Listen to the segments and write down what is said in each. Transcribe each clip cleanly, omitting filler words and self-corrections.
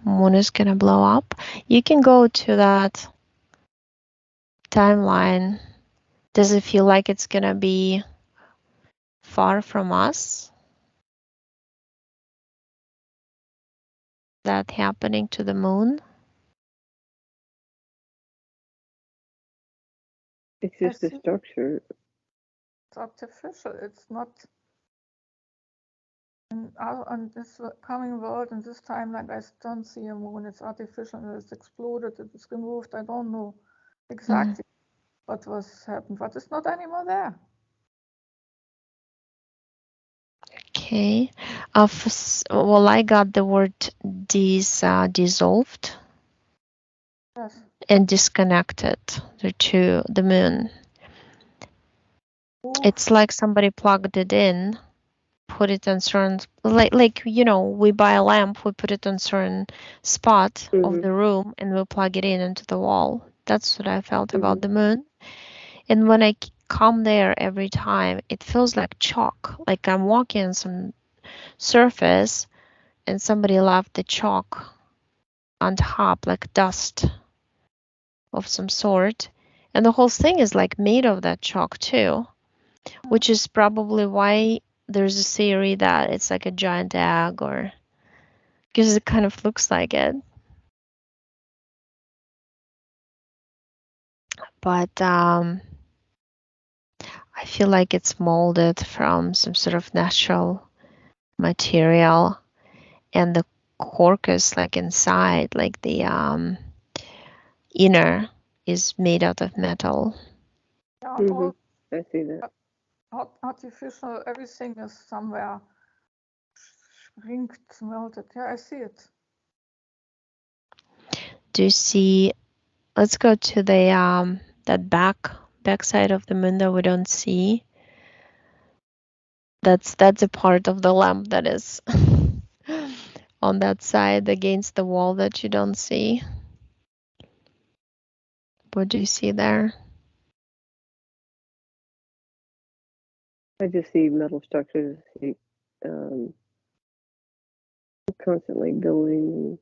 moon is gonna blow up. You can go to that timeline. Does it feel like it's gonna be far from us? That happening to the moon? It's I just a see structure. it's artificial. It's not on this coming world in this timeline. I don't see a moon. It's artificial. It's exploded. It's removed. I don't know exactly what was happened, but it's not anymore there. Okay. Well, I got the word dissolved Yes. and disconnected to the moon. Oof. It's like somebody plugged it in, put it on certain, like we buy a lamp, we put it on certain spot of the room, and we plug it in into the wall. That's what I felt about the moon. And when I come there every time, it feels like chalk, like I'm walking on some surface and somebody left the chalk on top, like dust of some sort. And the whole thing is like made of that chalk too, which is probably why there's a theory that it's like a giant egg, or because it kind of looks like it. But I feel like it's molded from some sort of natural material, and the corpus, like inside, like the inner, is made out of metal. Yeah, and all I see that. artificial, everything is somewhere shrinked, melted. Yeah, I see it. Do you see? Let's go to the that back side of the moon that we don't see. That's a part of the lamp that is on that side against the wall that you don't see. What do you see there? I just see metal structures. I see constantly going.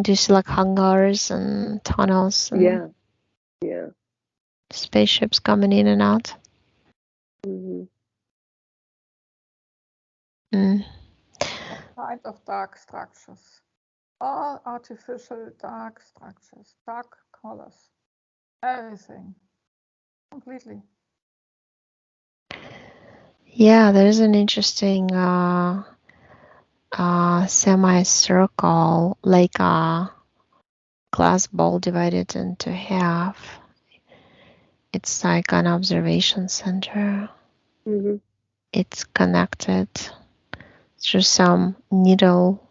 Do you see like hangars and tunnels and Yeah. spaceships coming in and out? Mm-hmm. Mm. All kind of dark structures. All artificial dark structures, dark colors, everything. Completely. Yeah, there's an interesting semicircle, like a glass ball divided into half. It's like an observation center. Mm-hmm. It's connected through some needle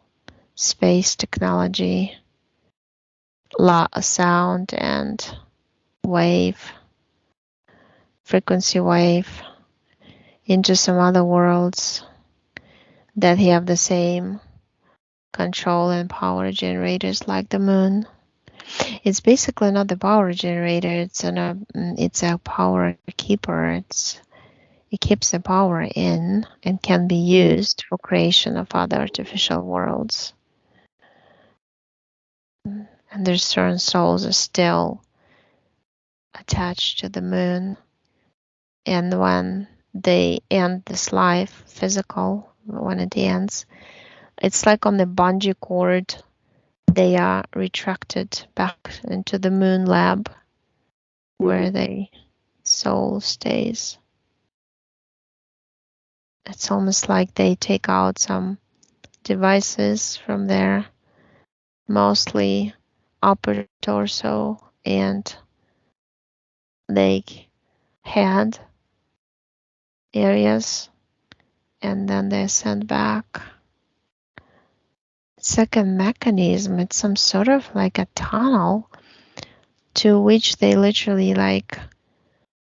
space technology, sound and wave, frequency wave, into some other worlds that have the same control and power generators like the moon. It's basically not the power generator, it's a power keeper. It keeps the power in and can be used for creation of other artificial worlds. And their certain souls are still attached to the moon. And when they end this life, physical, when it ends, it's like on the bungee cord, they are retracted back into the moon lab where the soul stays. It's almost like they take out some devices from their mostly upper torso and leg, head areas, and then they're sent back. It's like a mechanism. It's some sort of like a tunnel to which they literally like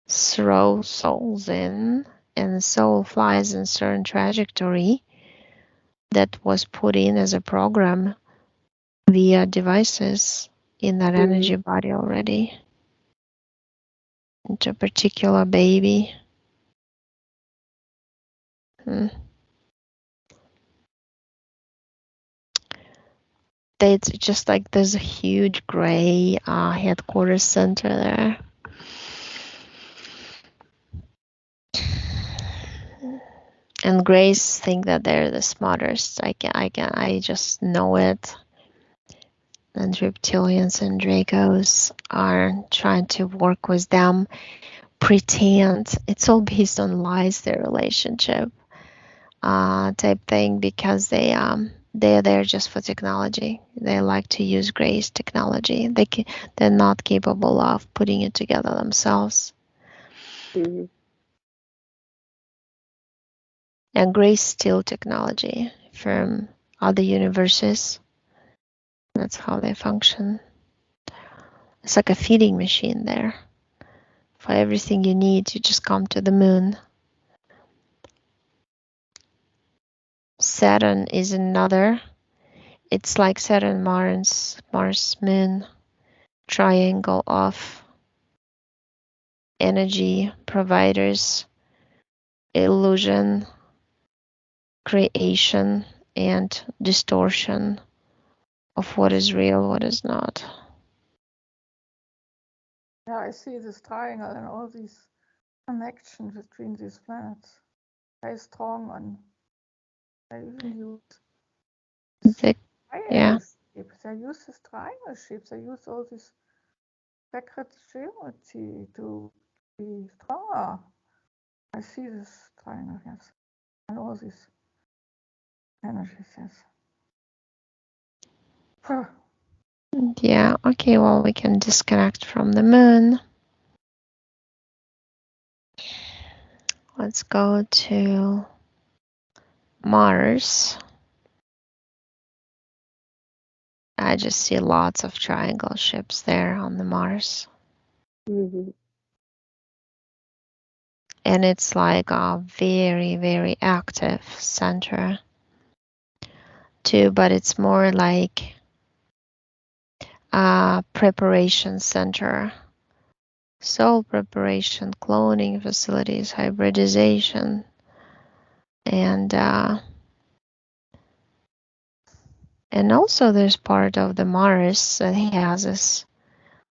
throw souls in, and the soul flies in a certain trajectory that was put in as a program via devices in that energy body already into a particular baby. it's just like there's a huge gray headquarters center there. And Grays think that they're the smartest. I just know it. And reptilians and Dracos are trying to work with them, pretend it's all based on lies, their relationship type thing, because they're there just for technology. They like to use Gray's technology. They're not capable of putting it together themselves. Mm-hmm. And Gray's steal technology from other universes. That's how they function. It's like a feeding machine there. For everything you need, you just come to the moon. Saturn is another. It's like Saturn, Mars, Moon triangle of energy providers, illusion, creation, and distortion of what is real, what is not. Yeah, I see this triangle and all these connections between these planets. Very strong, and they even use Yeah. triangle shapes. They use this triangle shapes. They use all this sacred geometry to be stronger. I see this triangle, yes, and all these energies, yes. Yeah, okay, well, we can disconnect from the moon. Let's go to Mars. I just see lots of triangle ships there on the Mars. Mm-hmm. And it's like a very, very active center too, but it's more like a preparation center. Soul preparation, cloning facilities, hybridization, and also there's part of the Mars that has this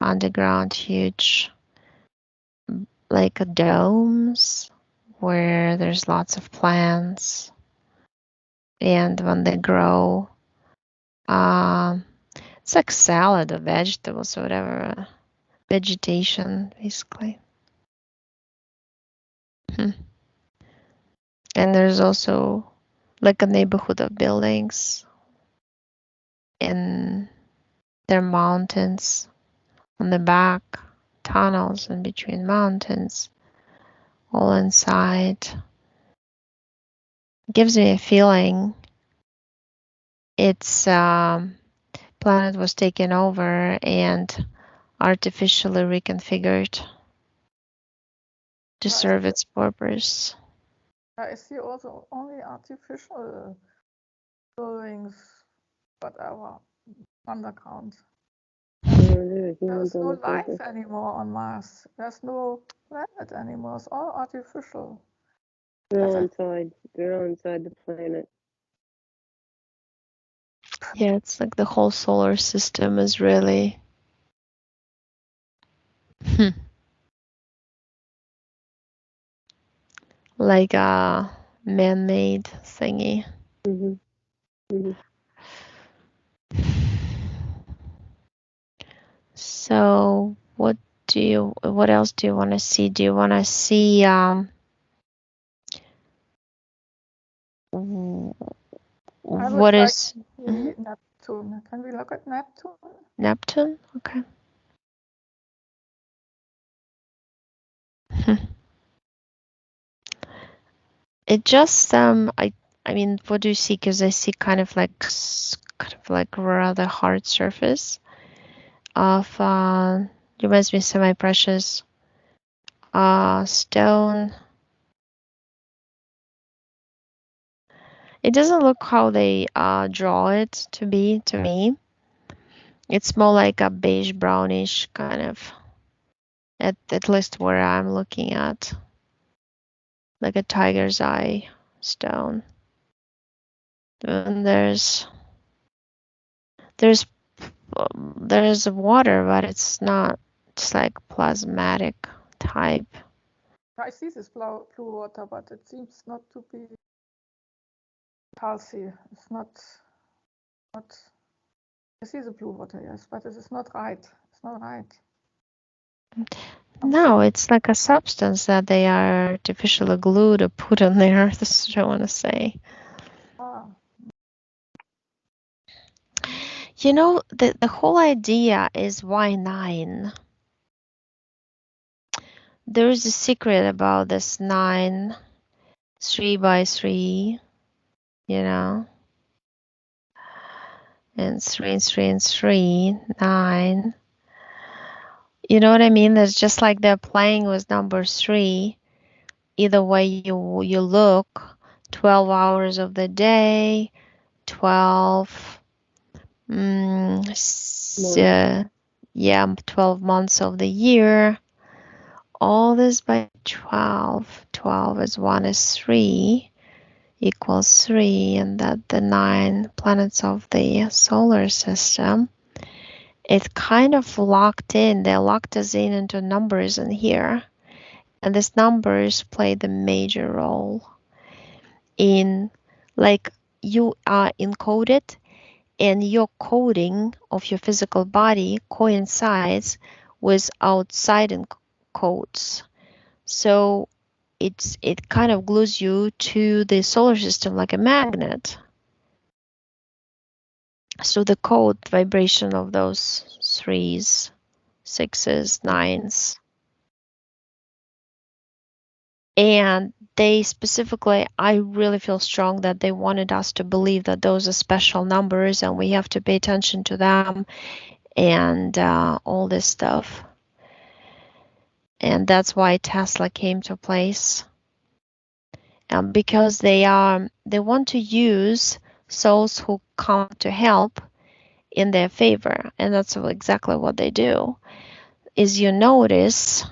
underground huge like domes where there's lots of plants, and when they grow, it's like salad or vegetables or whatever, vegetation basically. And there's also like a neighborhood of buildings, and there are mountains on the back, tunnels in between mountains, all inside. Gives me a feeling its planet was taken over and artificially reconfigured to serve its purpose. I see also only artificial buildings, whatever, underground. There's There's on no the life surface. anymore on Mars. There's no planet anymore. It's all artificial. They're all inside. They're all inside the planet. Yeah, it's like the whole solar system is really like a man-made thingy. Mm-hmm. Mm-hmm. So what else do you want to see? Do you want to see what is Neptune. Can we look at Neptune? Neptune? Okay. It just I mean, what do you see? Because I see kind of like rather hard surface of reminds me of semi-precious stone. It doesn't look how they draw it to be to me. It's more like a beige brownish kind of, at least where I'm looking at, like a tiger's eye stone. And there's There's water, but it's not. It's like plasmatic type. I see this blue water, but it seems not to be healthy. It's not. I see the blue water, yes, but it is not right. It's not right. No, it's like a substance that they are artificially glued or put on there. That's what I want to say. Ah. You know, the whole idea is why 9? There is a secret about this 9, 3 by 3, you know, and 3 and 3 and 3, 9. You know what I mean? It's just like they're playing with number 3. Either way you look, 12 hours of the day, 12, 12 months of the year. All this by 12. 12 is 1 is 3 equals 3, and that the 9 planets of the solar system. It's kind of locked in. They locked us in into numbers in here. And these numbers play the major role in, like, you are encoded and your coding of your physical body coincides with outside codes. So it kind of glues you to the solar system like a magnet. So the code vibration of those 3s, 6s, 9s. And they specifically, I really feel strong that they wanted us to believe that those are special numbers and we have to pay attention to them and all this stuff. And that's why Tesla came to place. Because they want to use souls who come to help in their favor. And that's exactly what they do. Is you notice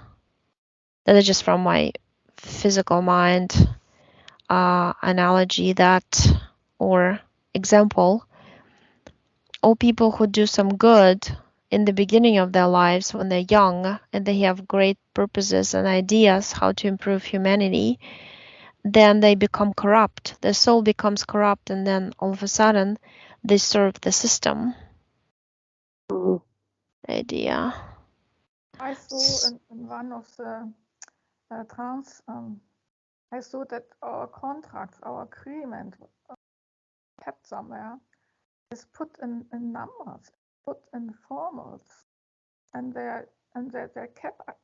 that is just from my physical mind analogy that, or example, all people who do some good in the beginning of their lives when they're young and they have great purposes and ideas how to improve humanity, then they become corrupt. Their soul becomes corrupt, and then all of a sudden they serve the system. Idea. I saw in one of the trans, I saw that our contract, our agreement, kept somewhere, is put in numbers, put in formulas, and they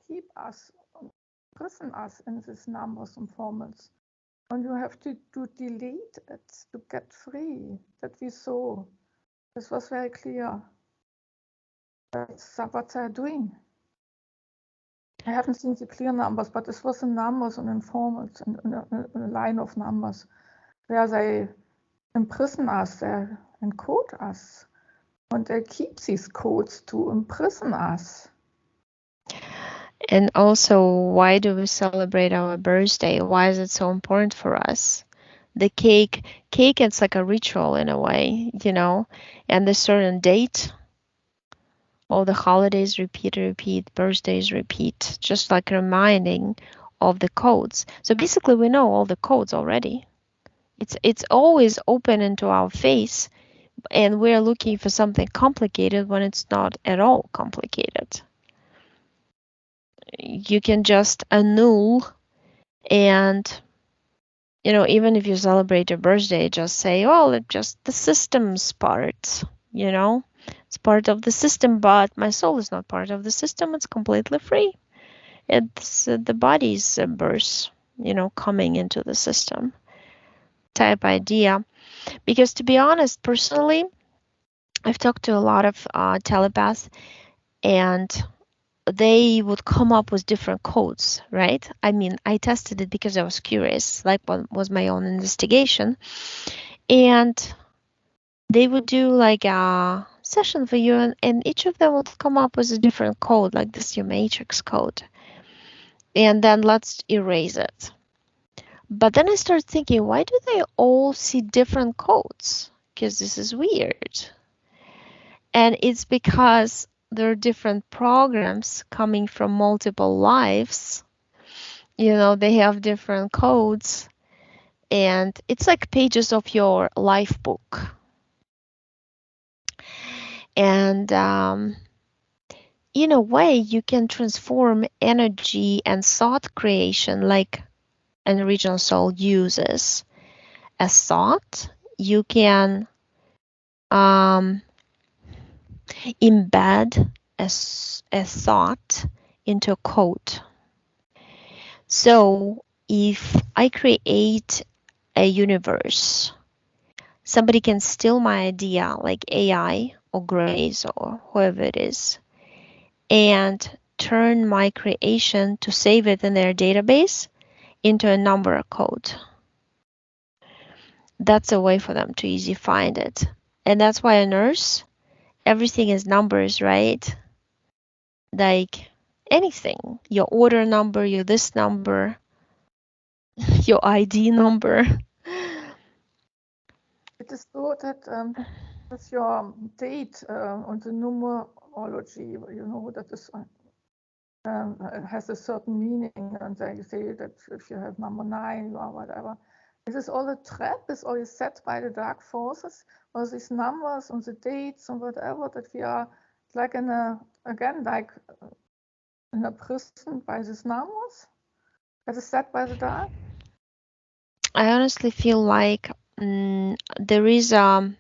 keep us, prison us in these numbers and formulas. And you have to delete it to get free. That we saw. This was very clear. That's what they're doing. I haven't seen the clear numbers, but this was in numbers and in formulas and in a line of numbers where they imprison us, they encode us, and they keep these codes to imprison us. And also, why do we celebrate our birthday? Why is it so important for us? The cake, it's like a ritual in a way, you know, and the certain date, all the holidays repeat, birthdays repeat, just like reminding of the codes. So basically we know all the codes already. It's always open into our face, and we're looking for something complicated when it's not at all complicated. You can just annul, and you know, even if you celebrate your birthday, just say, well, it's just the system's part, you know, it's part of the system, but my soul is not part of the system. It's completely free. It's the body's birth, you know, coming into the system type idea. Because to be honest, personally, I've talked to a lot of telepaths, and they would come up with different codes, right? I mean, I tested it because I was curious, like what was my own investigation. And they would do like a session for you, and each of them would come up with a different code, like this your matrix code. And then let's erase it. But then I started thinking, why do they all see different codes? Because this is weird. And it's because there are different programs coming from multiple lives. They have different codes, and it's like pages of your life book. And in a way, you can transform energy and thought creation like an original soul uses. A thought, you can embed a thought into a code. So if I create a universe, somebody can steal my idea, like AI or Grace or whoever it is, and turn my creation to save it in their database into a number code. That's a way for them to easily find it. And that's why a nurse, everything is numbers, right? Like anything, your order number, your this number, your ID number. It is so that with your date on the numerology, that is has a certain meaning, and they say that if you have number 9 or whatever, is this all a trap? Is all set by the dark forces, or these numbers and the dates and whatever, that we are like in a prison by these numbers that is set by the dark? I honestly feel like there is a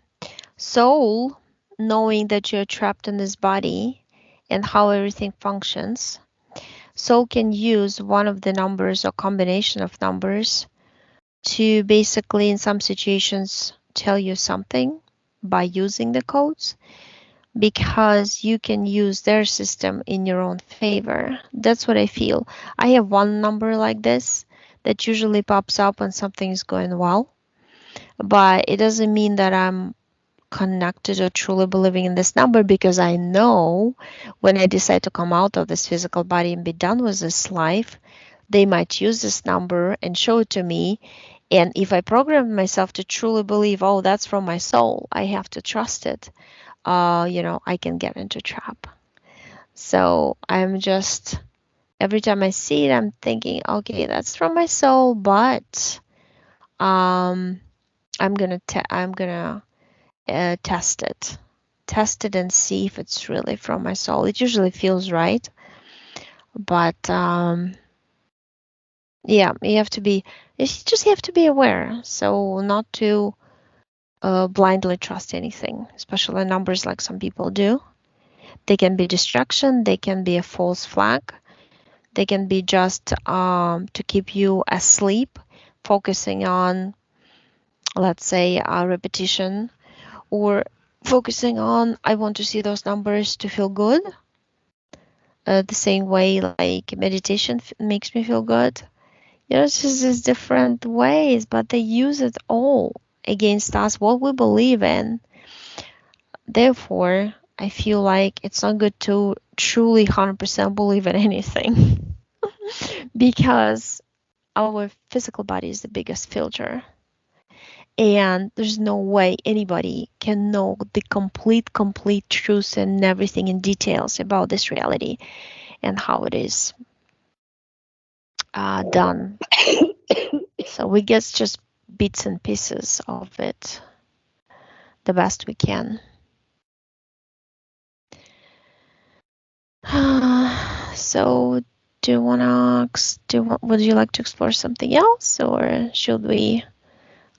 soul knowing that you're trapped in this body and how everything functions. Soul can use one of the numbers or combination of numbers to basically, in some situations, tell you something by using the codes, because you can use their system in your own favor. That's what I feel. I have one number like this that usually pops up when something is going well, but it doesn't mean that I'm connected or truly believing in this number, because I know when I decide to come out of this physical body and be done with this life, they might use this number and show it to me. And if I program myself to truly believe, oh, that's from my soul, I have to trust it, I can get into trap. So I'm just, every time I see it, I'm thinking, okay, that's from my soul, but I'm gonna test it and see if it's really from my soul. It usually feels right, but yeah, you just have to be aware, so not to blindly trust anything, especially numbers like some people do. They can be distraction, they can be a false flag, they can be just to keep you asleep, focusing on, let's say, a repetition, or focusing on, I want to see those numbers to feel good. The same way like meditation makes me feel good. It's just these different ways, but they use it all against us, what we believe in. Therefore, I feel like it's not good to truly 100% believe in anything because our physical body is the biggest filter. And there's no way anybody can know the complete truth and everything in details about this reality and how it is done. So we get just bits and pieces of it the best we can. So would you like to explore something else, or should we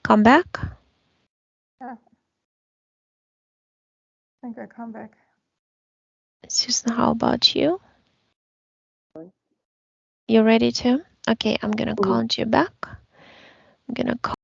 come back? Yeah. I think I come back. Susan, how about you? You ready to? Okay, I'm gonna count you back. I'm gonna call